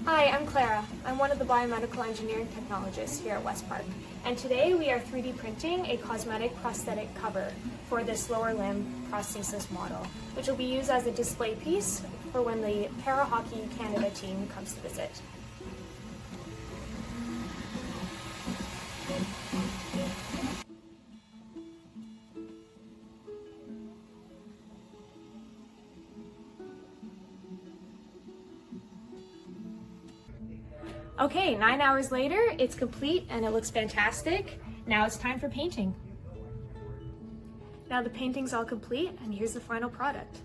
Hi, I'm Clara. I'm one of the Biomedical Engineering Technologists here at West Park. And today we are 3D printing a cosmetic prosthetic cover for this lower limb prosthesis model, which will be used as a display piece for when the Para Hockey Canada team comes to visit. Okay, 9 hours later, it's complete and it looks fantastic. Now it's time for painting. Now the painting's all complete and here's the final product.